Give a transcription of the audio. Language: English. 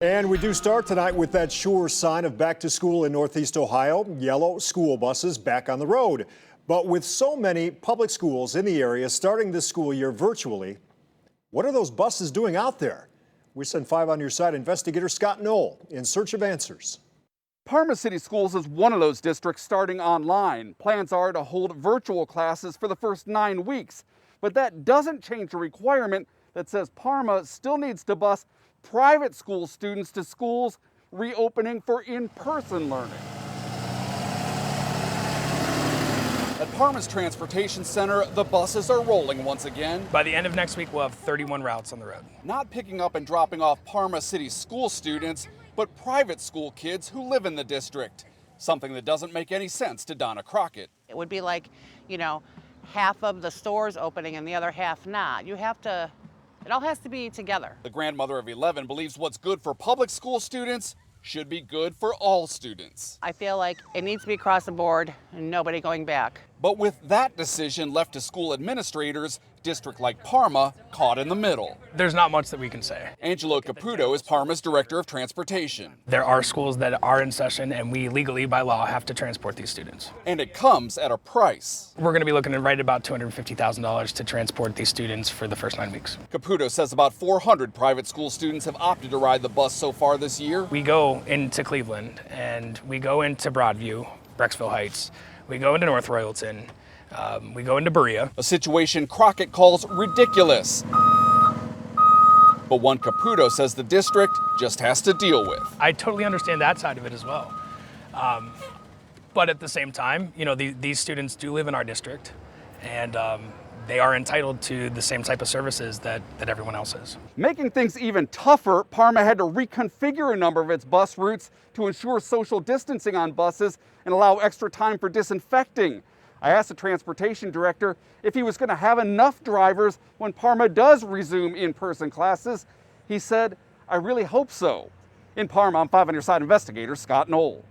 And we do start tonight with that sure sign of back to school in Northeast Ohio. Yellow school buses back on the road. But with so many public schools in the area starting this school year virtually, what are those buses doing out there? We send 5 on your side investigator Scott NOLL in search of answers. Parma City Schools is one of those districts starting online. Plans are to hold virtual classes for the first 9 weeks. But that doesn't change the requirement that says Parma still needs to bus private school students to schools reopening for in-person learning. At Parma's Transportation Center, the buses are rolling once again. By the end of next week, we'll have 31 routes on the road. Not picking up and dropping off Parma City school students, but private school kids who live in the district. Something that doesn't make any sense to Donna Crockett. It would be like, half of the stores opening and the other half not. It all has to be together. The grandmother of 11 believes what's good for public school students should be good for all students. I feel like it needs to be across the board and nobody going back. But with that decision left to school administrators, district like Parma caught in the middle. There's not much that we can say. ANGELO CAPUTO is Parma's director of transportation. There are schools that are in session and we legally by law have to transport these students. And it comes at a price. We're going to be looking at right about $250,000 to transport these students for the first 9 weeks. CAPUTO says about 400 private school students have opted to ride the bus so far this year. We go into Cleveland and we go into Broadview, Brecksville Heights. We go into North Royalton, we go into Berea. A situation CROCKETT calls ridiculous. But one CAPUTO says the district just has to deal with. I totally understand that side of it as well. But at the same time, these students do live in our district and they are entitled to the same type of services that everyone else is. Making things even tougher, Parma had to reconfigure a number of its bus routes to ensure social distancing on buses and allow extra time for disinfecting. I asked the transportation director if he was going to have enough drivers when Parma does resume in-person classes. He said, "I really hope so." In Parma, I'm 5 on your side investigator Scott NOLL.